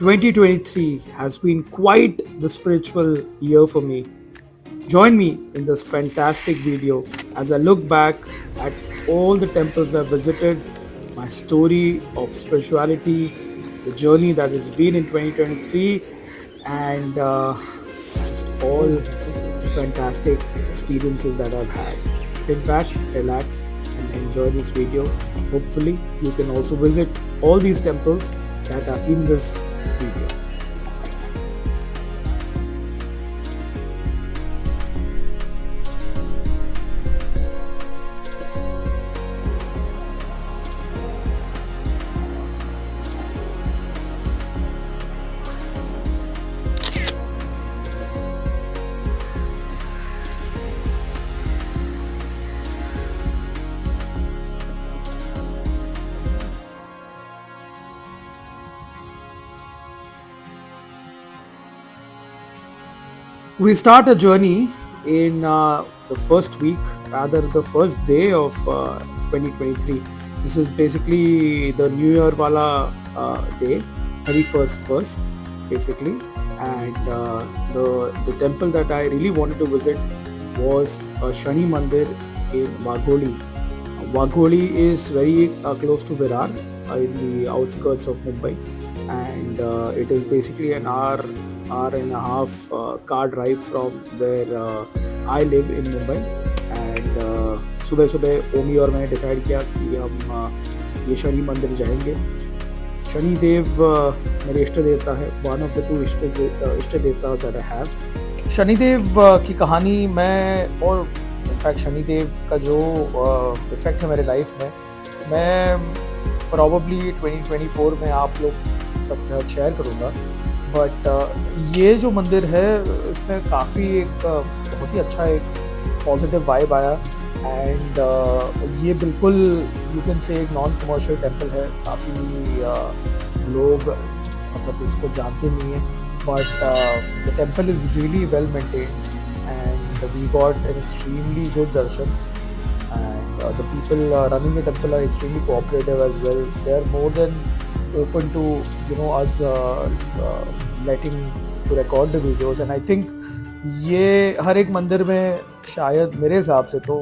2023 has been quite the spiritual year for me. Join me in this fantastic video as I look back at all the temples I've visited, my story of spirituality, the journey that has been in 2023, and just all the fantastic experiences that I've had. Sit back, relax, and enjoy this video. Hopefully, you can also visit all these temples that are in this video. We start a journey in the first week, rather the first day of 2023. This is basically the New Year wala day, 31st first, basically. And the temple that I really wanted to visit was Shani Mandir in Wagholi. Wagholi is very close to Virar, in the outskirts of Mumbai, and it is basically an hour and a half car drive from where I live in Mumbai. And सुबह सुबह ओमी और मैंने decide किया कि हम ये शनि मंदिर जाएंगे. शनि देव मेरे इष्ट देवता है, वन ऑफ द टू इष्ट देवता दैट आई हैव. शनिदेव की कहानी मैं, और इनफैक्ट शनिदेव का जो इफेक्ट है मेरे लाइफ में, मैं प्रॉबली 2024 में आप लोग सबके साथ शेयर करूँगा. बट ये जो मंदिर है इसमें काफ़ी एक बहुत ही अच्छा एक पॉजिटिव वाइब आया. एंड ये बिल्कुल यू कैन से एक नॉन कमर्शियल टेम्पल है. काफ़ी लोग मतलब इसको जानते नहीं हैं, but the temple is really well maintained and we got an extremely good darshan. And the people running the temple are extremely cooperative as well. They are more than open to us letting to record the videos. And I think ये हर एक मंदिर में शायद मेरे हिसाब से तो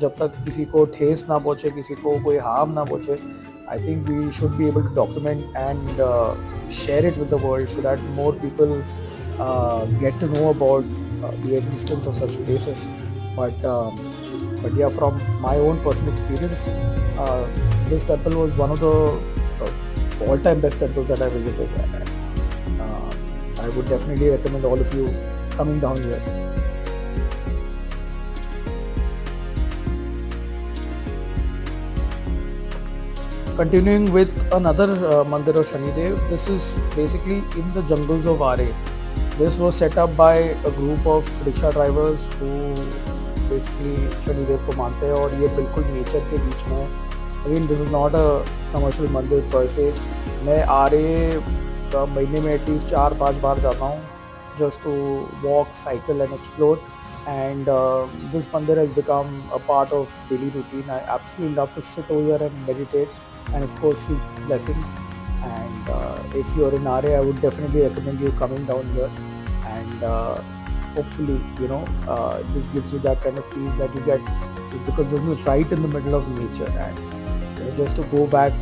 जब तक किसी को ठेस ना पहुँचे, किसी को कोई हार्म ना पहुँचे, I think we should be able to document and share it with the world so that more people get to know about the existence of such places. But yeah, from my own personal experience, this temple was one of the all-time best temples that I visited. I would definitely recommend all of you coming down here. Continuing with another Mandir of Shanidev, this is basically in the jungles of RA. This was set up by a group of rickshaw drivers who basically Shanidev को मानते हैं, और ये बिल्कुल nature के बीच में है. Again this is not a commercial मंदिर पर से. मैं महीने में एटलीस्ट 4-5 बार जाता हूँ just to walk, cycle and explore. And this mandir has become a part of daily routine. I absolutely love to sit over here and meditate and of course seek blessings. And if you are in RA, I would definitely recommend you coming down here. And hopefully this gives you that kind of peace that you get, because this is right in the middle of nature. And just to go back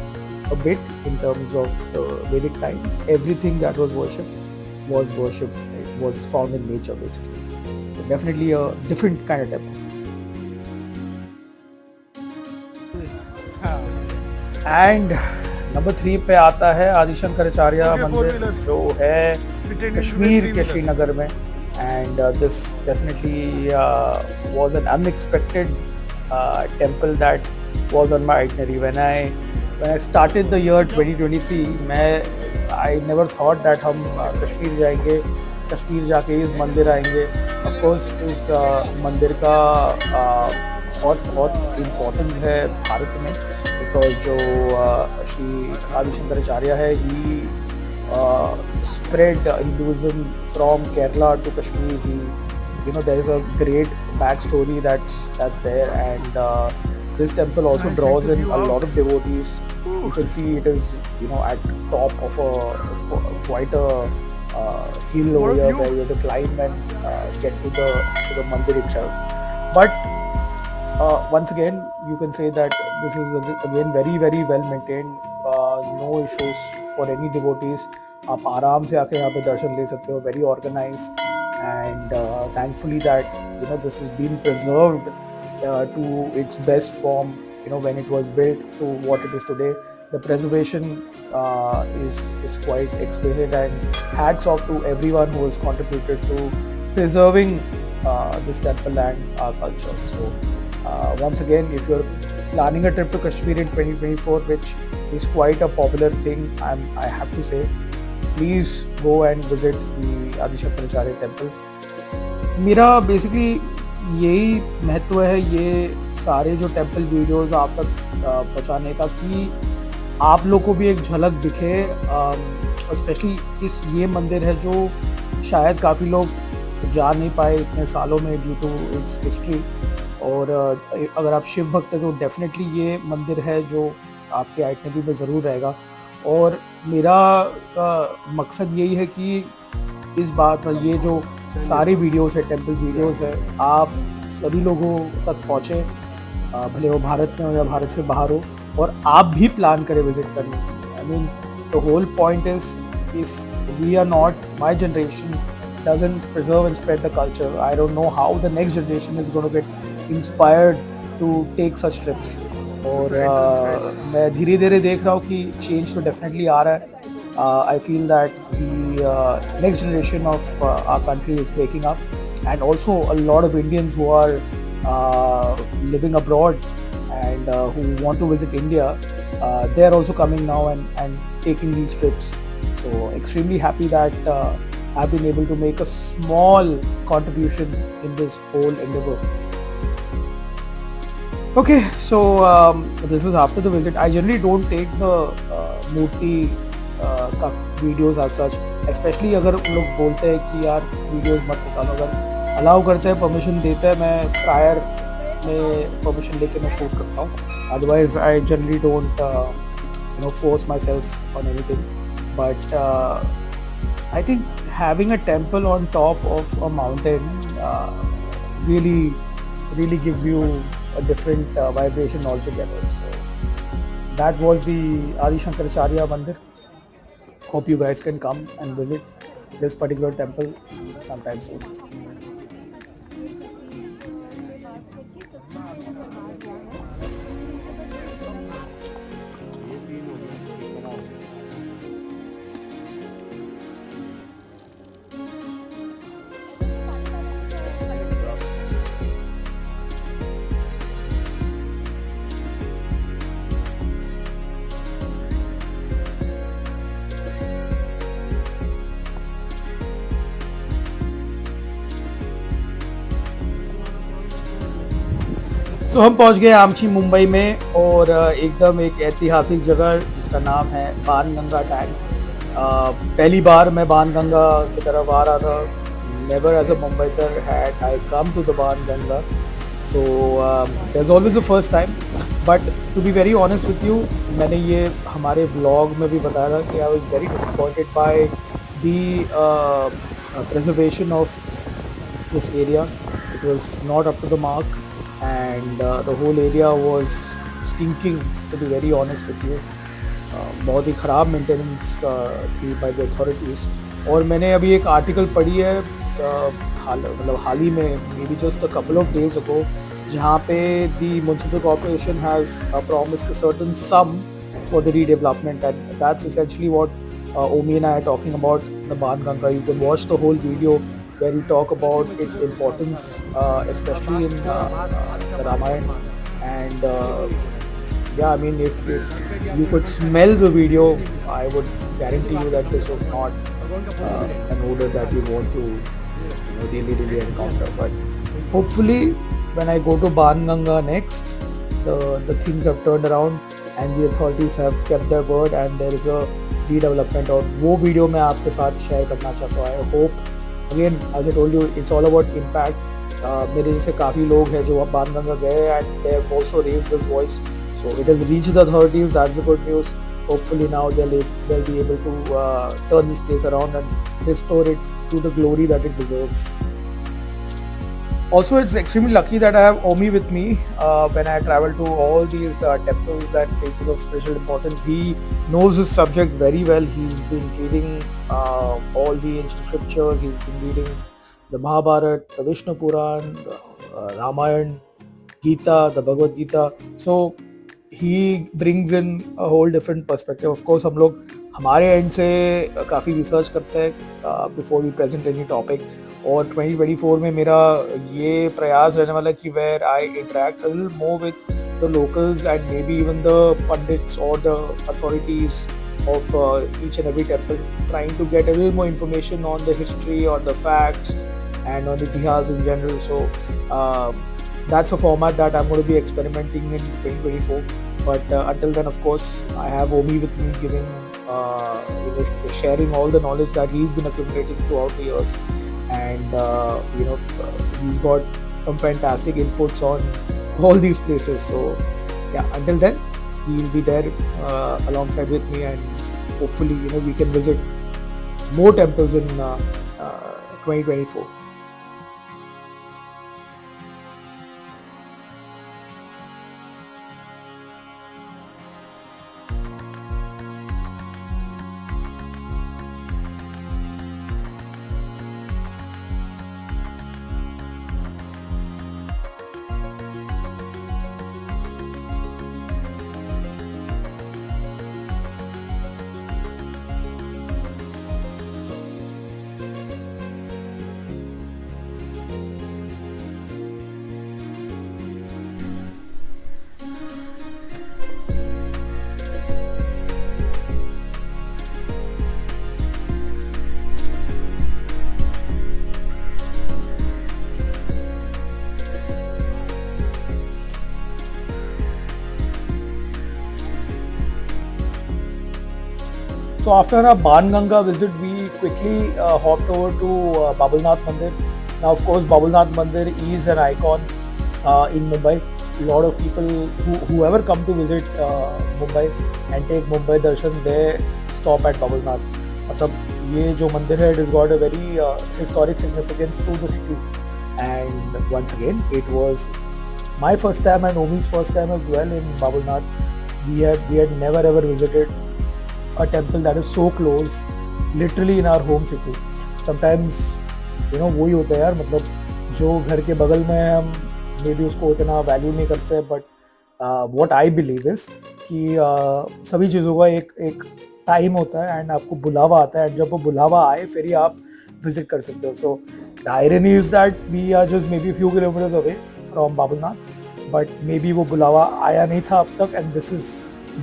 a bit in terms of the Vedic times, everything that was worshipped was found in nature basically. So definitely a different kind of temple. And number 3 पे आता है आदिशंकराचार्य मंदिर, जो है कश्मीर के श्रीनगर में. And this definitely was an unexpected temple that was on my itinerary. When I started the year 2023, I never thought that हम कश्मीर जाएंगे, कश्मीर जाके इस मंदिर आएंगे. Of course इस मंदिर का बहुत इम्पोर्टेंस है भारत में, बिकॉज जो श्री आदिशंकराचार्य है, ही spread Hinduism from Kerala to Kashmir. There is a great backstory that's there, and This temple also draws in a lot of devotees. You can see it is, at top of quite a hill over here where you have to climb and get to the mandir itself. But once again, you can say that this is again very very well maintained. No issues for any devotees. आप आराम से आके यहाँ पे दर्शन ले सकते हो. Very organized, and thankfully that this has been preserved to its best form. When it was built to what it is today, the preservation is quite exquisite, and hats off to everyone who has contributed to preserving this temple and our culture. So once again, if you're planning a trip to Kashmir in 2024, which is quite a popular thing, I have to say, please go and visit the Adi Shankaracharya temple. मेरा basically यही महत्व है ये सारे जो temple videos आप तक पहुंचाने का, कि आप लोग को भी एक झलक दिखे. स्पेशली ये मंदिर है जो शायद काफ़ी लोग जा नहीं पाए इतने सालों में ड्यू टू इट्स हिस्ट्री. और अगर आप शिव भक्त हैं तो डेफिनेटली ये मंदिर है जो आपके आइटनरी में ज़रूर रहेगा. और मेरा मकसद यही है कि इस बात ये जो सारे वीडियोस है, टेम्पल वीडियोस है, आप सभी लोगों तक पहुँचे, भले वो भारत में हो या भारत से बाहर हो, और आप भी प्लान करें विजिट करने के लिए. I mean the whole point is, if we are not, my generation doesn't preserve and spread the culture, I don't know how the next generation is going to get inspired to take such trips. और मैं धीरे धीरे देख रहा हूँ कि change तो definitely आ रहा है. I feel that the next generation of our country is waking up, and also a lot of Indians who are living abroad and who want to visit India, they are also coming now and taking these trips. So extremely happy that I've been able to make a small contribution in this whole endeavor. Okay, so this is after the visit. I generally don't take the Murti videos as such, especially अगर लोग बोलते हैं कि यार videos मत निकालो. अगर allow करते हैं, परमिशन देते हैं, मैं प्रायर में परमिशन लेके मैं शूट करता हूँ. Otherwise I generally don't force myself on anything. But I think having a temple on top of a mountain really gives you a different vibration altogether. So that was the Adi Shankaracharya Mandir. Hope you guys can come and visit this particular temple sometime soon. सो हम पहुंच गए आमची मुंबई में, और एकदम एक ऐतिहासिक जगह जिसका नाम है बाणगंगा टैंक. पहली बार मैं बाणगंगा की तरफ आ रहा था. Never as a Mumbaikar had I come to the Banganga. So there is always a first time. But to be very honest with you, मैंने ये हमारे व्लॉग में भी बताया था कि I was very disappointed by the preservation of this area. It was not up to the mark, and the whole area was stinking, to be very honest with you. बहुत ही ख़राब मेंटेनेंस थी by the authorities. और मैंने अभी एक article पढ़ी है हाल ही में, may be just a couple of days ago, जहाँ पे the municipal corporation has promised a certain sum for the redevelopment, and that's essentially what Omi and I are talking about, the Banganga. You can watch the whole video where we talk about its importance, especially in the Ramayana. And yeah, I mean, if you could smell the video, I would guarantee you that this was not an odor that you want to really encounter. But hopefully, when I go to Banganga next, the things have turned around and the authorities have kept their word, and there is a redevelopment. और वो video मैं आपके साथ share करना चाहता हूँ. I hope, again, as I told you, it's all about impact. मेरे जैसे काफ़ी लोग हैं जो अब बाणगंगा गए and they have also raised this voice, so it has reached the authorities, that's the good news. Hopefully now they'll be able to turn this place around and restore it to the glory that it deserves. Also, it's extremely lucky that I have Omi with me when I travel to all these temples and places of spiritual importance. He knows his subject very well. He's been reading all the ancient scriptures. He's been reading the Mahabharata, the Vishnu Puran, the Ramayana, Gita, the Bhagavad Gita. So he brings in a whole different perspective. Of course, हम लोग हमारे and से काफ़ी research करते हैं before we present any topic. और 2024 में मेरा ये प्रयास रहने वाला है कि where I interact a little more with the locals and maybe even the pandits और the authorities of each and every temple, trying to get a little more information on the history, on the facts, and on the itihas in general. So that's a format that I'm going to be experimenting in 2024. But until then, of course, I have Omi with me, giving, sharing all the knowledge that he's been accumulating throughout the years, and he's got some fantastic inputs on all these places. So yeah, until then, he'll be there alongside with me, and hopefully we can visit more temples in 2024. So after our Banganga visit, we quickly hopped over to Babulnath Mandir. Now, of course, Babulnath Mandir is an icon in Mumbai. A lot of people whoever come to visit Mumbai and take Mumbai darshan, they stop at Babulnath. मतलब ये जो मंदिर है, it has got a very historic significance to the city. And once again, it was my first time and Omi's first time as well in Babulnath. We had never ever visited a temple that is so close, literally in our home city. Sometimes वही होता है यार, मतलब जो घर के बगल में है, हम मे बी उसको इतना वैल्यू नहीं करते, but what I believe is कि सभी चीज़ों का एक टाइम होता है एंड आपको बुलावा आता है, एंड जब वो बुलावा आए फिर ही आप विजिट कर सकते हो. So the irony is that we are just maybe few kilometres away from Babulnath, but maybe वो बुलावा आया नहीं था अब तक, and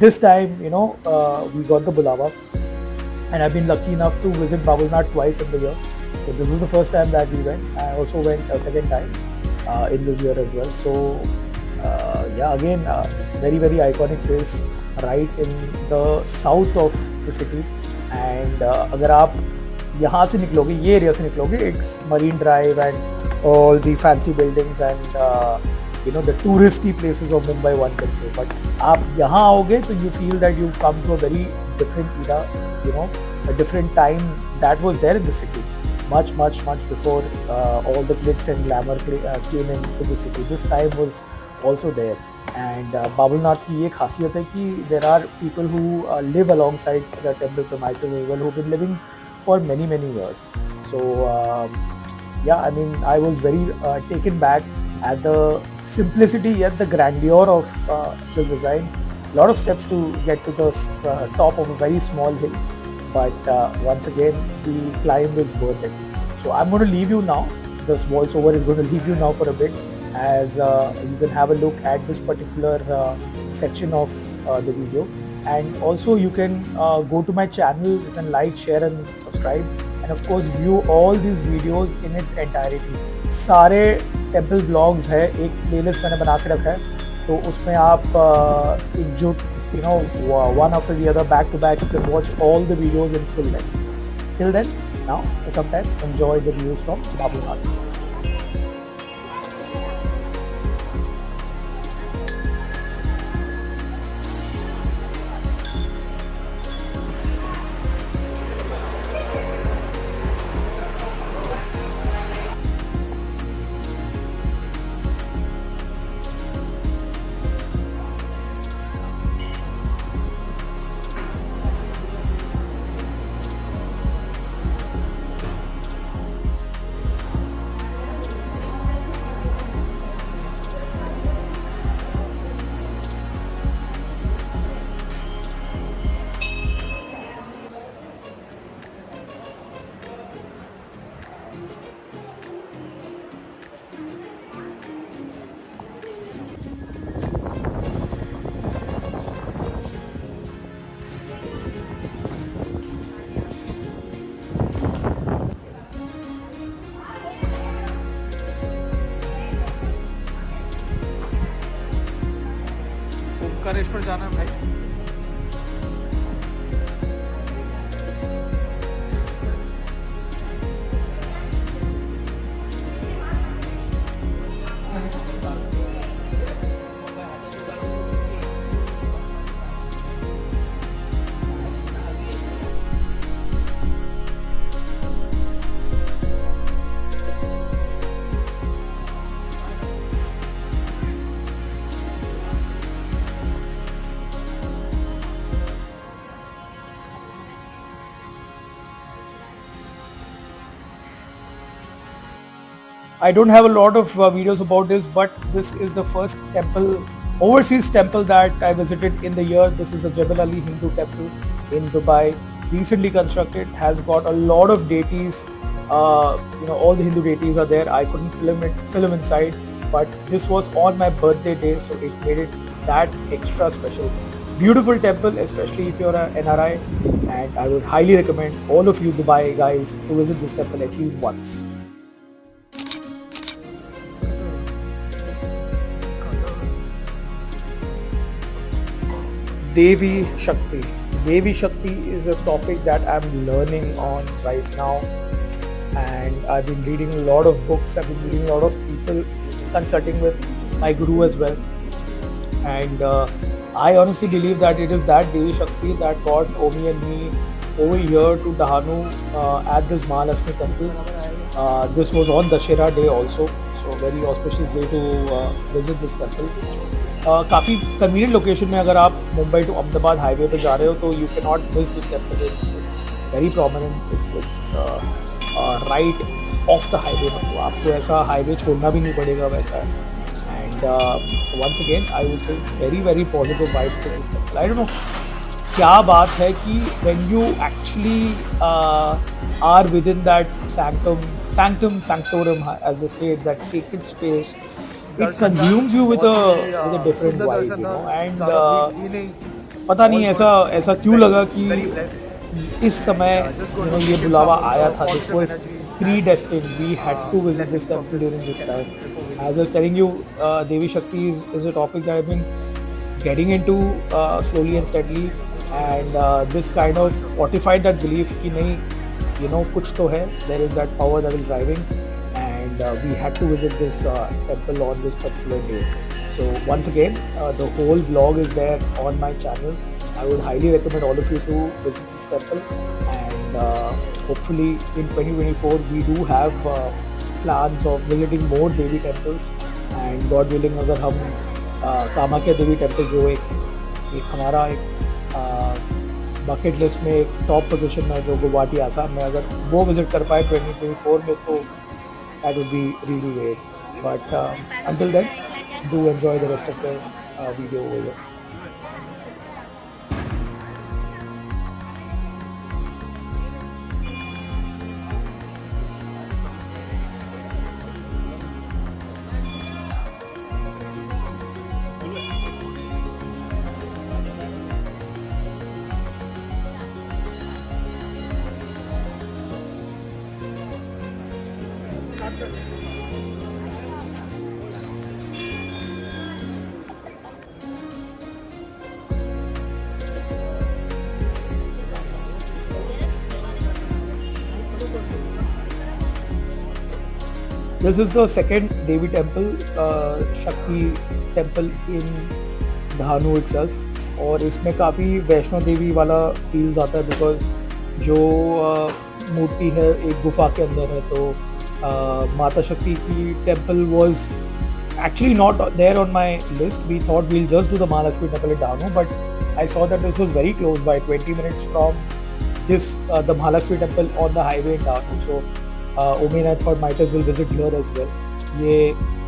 this time we got the bulawa, and I've been lucky enough to visit Babulnath twice in the year. So this was the first time that we went. I also went a second time in this year as well. So yeah, again very very iconic place right in the south of the city. And अगर आप यहाँ से निकलोगे, ये area से निकलोगे, it's Marine Drive and all the fancy buildings and the touristy places of Mumbai, one can say. But आप यहाँ आओगे तो you feel that you come to a very different era, a different time that was there in the city, much before all the glitz and glamour came into the city. This time was also there. And Babulnath की ये खासियत है कि there are people who live alongside the temple premises as well, who've been living for many years. So yeah, I mean, I was very taken back at the simplicity yet the grandeur of this design. A lot of steps to get to the top of a very small hill, but once again the climb is worth it. So I'm going to leave you now. This voiceover is going to leave you now for a bit, as you can have a look at this particular section of the video, and also you can go to my channel. You can like, share and subscribe, and of course view all these videos in its entirety. सारे temple vlogs है, एक playlist मैंने बना के रखा है, तो उसमें आप एकजुट one after the other, back to back, you can watch all the videos in full length. Till then, now for some time, enjoy the views from Babulnath. Temple जाना है भाई। I don't have a lot of videos about this, but this is the first temple, overseas temple that I visited in the year. This is the Jebel Ali Hindu temple in Dubai, recently constructed, has got a lot of deities. All the Hindu deities are there. I couldn't film inside, but this was on my birthday day, so it made it that extra special. Beautiful temple, especially if you're an NRI, and I would highly recommend all of you Dubai guys to visit this temple at least once. Devi Shakti. Devi Shakti is a topic that I'm learning on right now, and I've been reading a lot of books. I've been reading a lot of people, consulting with my guru as well, and I honestly believe that it is that Devi Shakti that got Omi and me over here to Dahanu at this Mahalakshmi temple. This was on Dashera day also, so very auspicious day to visit this temple. काफ़ी convenient location में अगर आप Mumbai to Ahmedabad highway पे जा रहे हो तो you can not miss this temple. It's very prominent. It's right of the highway. मतलब आपको ऐसा हाईवे छोड़ना भी नहीं पड़ेगा वैसा है. And once again I would say very very positive vibe to this temple. I don't know क्या बात है कि when you actually are within that sanctum sanctorum, as they say, that sacred space, it consumes you with a different vibe, and पता नहीं ऐसा क्यों लगा कि इस समय ये बुलावा आया था. This was predestined. We had to visit this temple during this time. As I was telling you, Devi Shakti is a topic that I've been getting into slowly and steadily, and this kind of fortified that belief कि नहीं, कुछ तो है. There is that power that is driving, and we had to visit this temple on this particular day. So once again, the whole vlog is there on my channel. I would highly recommend all of you to visit this temple, and hopefully in 2024 we do have plans of visiting more Devi temples, and God willing अगर हम कामाख्या देवी temple जो एक हमारा bucket list में एक top position में जो गुवाहाटी आसाम में, अगर वो विजिट कर पाए 2024 में तो that would be really great. But until then, do enjoy the rest of the video over here. This is the second Devi temple, Shakti temple in Dhanu itself, और इसमें काफ़ी वैष्णो देवी वाला फील्स आता है बिकॉज जो मूर्ति है एक गुफा के अंदर है. तो माता शक्ति की temple was actually not there on my list. We thought we'll just do the Mahalakshmi temple in Dhanu, but I saw that this was very close by, 20 minutes from this the Mahalakshmi temple on the highway in Dhanu. So Omi and I thought might as well visit here as well. ये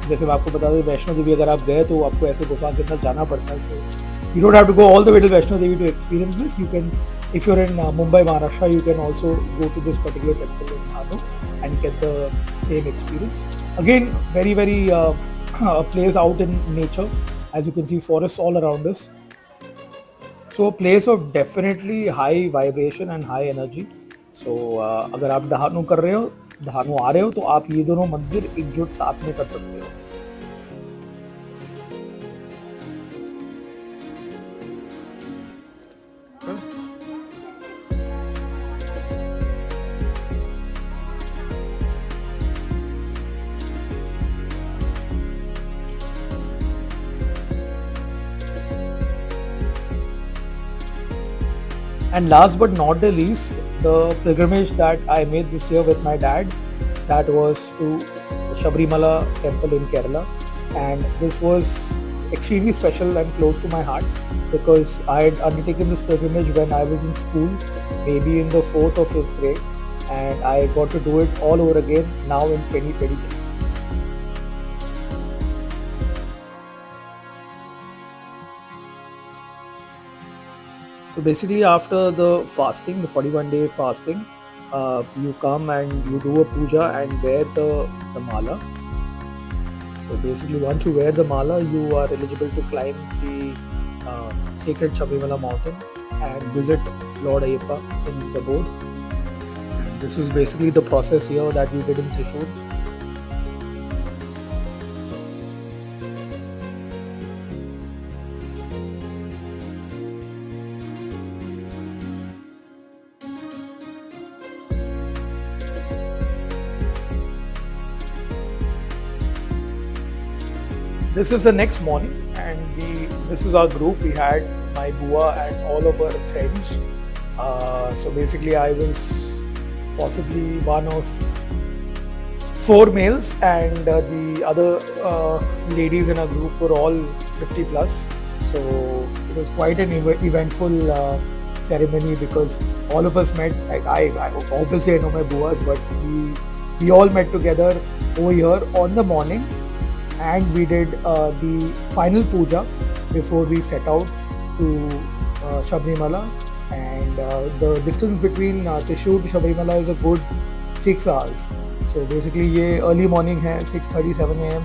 जैसे मैं आपको बता दूँ, वैष्णो देवी अगर आप गए तो आपको ऐसे गुफा के अंदर जाना पड़ता है. So you don't have to go all the way to Vaishno Devi to experience this. You can, if you're in Mumbai, Maharashtra, you can also go to this particular temple in Dhanu and get the same experience. Again, very very a place out in nature. As you can see, forests all around us. So a place of definitely high vibration and high energy. So अगर आप धानु कर रहे हो, धानु आ रहे हो, तो आप ये दोनों मंदिर एकजुट साथ में कर सकते हो. And last but not the least, the pilgrimage that I made this year with my dad, that was to Sabrimala temple in Kerala. And this was extremely special and close to my heart because I had undertaken this pilgrimage when I was in school, maybe in the fourth or fifth grade, and I got to do it all over again now in 2023. So basically, after the fasting, the 41-day fasting, you come and you do a puja and wear the mala. So basically, once you wear the mala, you are eligible to climb the sacred Sabrimala mountain and visit Lord Ayyappa in his abode. And this was basically the process here that we did in Thrissur. This is the next morning, and this is our group. We had my bua and all of her friends. So basically, I was possibly one of four males, and the other ladies in our group were all 50 plus. So it was quite an eventful ceremony because all of us met. I obviously I know my buas, but we all met together over here on the morning, and we did the final puja before we set out to Sabrimala. And the distance between Thrissur to Sabrimala is a good 6 hours. So basically ये early morning है 6:37 AM,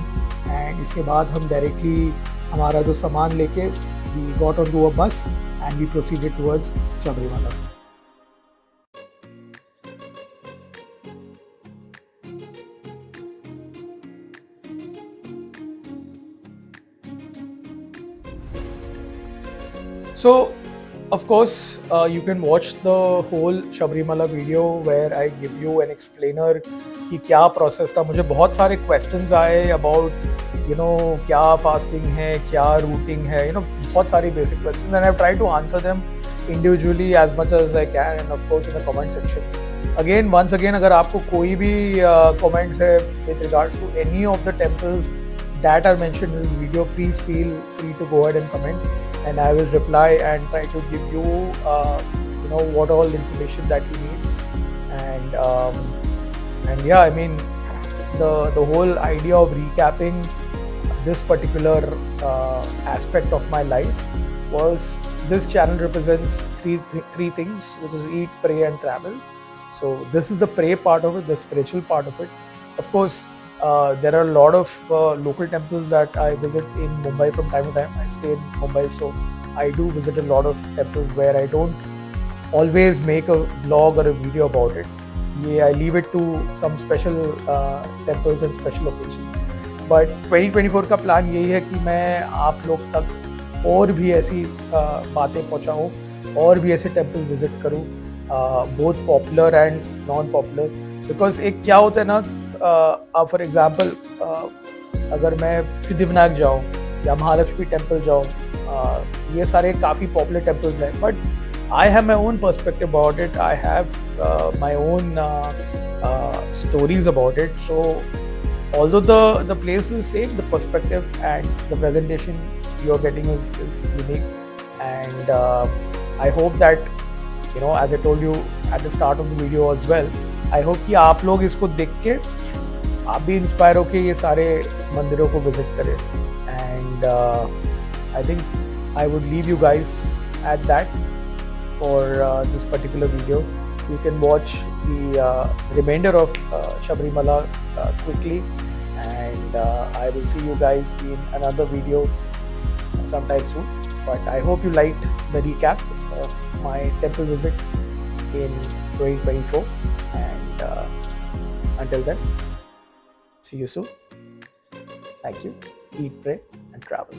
and इसके बाद हम directly हमारा जो सामान लेके we got onto a bus and we proceeded towards Sabrimala. So, of course, you can watch the whole Sabrimala video where I give you an explainer कि क्या process था. मुझे बहुत सारे questions आए about क्या fasting है, क्या routing है, बहुत सारी basic questions, and I've tried to answer them individually as much as I can, and of course in the comment section. Once again, अगर आपको कोई भी comments है with regards to any of the temples that are mentioned in this video, please feel free to go ahead and comment, and I will reply and try to give you what all information that you need. And yeah, I mean, the whole idea of recapping this particular aspect of my life was this channel represents three things, which is eat, pray, and travel. So this is the pray part of it, the spiritual part of it. Of course, there are a lot of local temples that I visit in Mumbai from time to time. I stay in Mumbai, so I do visit a lot of temples where I don't always make a vlog or a video about it. I leave it to some special temples and special occasions. But 2024 का plan यही है कि मैं आप लोग तक और भी ऐसी बातें पहुँचाऊँ और भी ऐसे टेम्पल विजिट करूँ, both popular and non-popular. Because एक क्या होता है ना, फॉर एग्जाम्पल अगर मैं सिद्धिविनायक जाऊँ या महालक्ष्मी टेम्पल जाऊँ, ये सारे काफ़ी पॉपुलर टेम्पल्स हैं, but I have my own perspective about it. I have my own stories about it. So although the place is same, the perspective and the presentation you are getting is unique. And I hope that, as I told you at the start of the video as well, I hope कि आप लोग इसको देख के आप भी inspire होके ये सारे मंदिरों को विजिट करें. And I think I would leave you guys at that for this particular video. You can watch the remainder of Sabrimala quickly, and I will see you guys in another video sometime soon. But I hope you liked the recap of my temple visit in 2024, and until then, see you soon. Thank you. Eat, pray, and travel.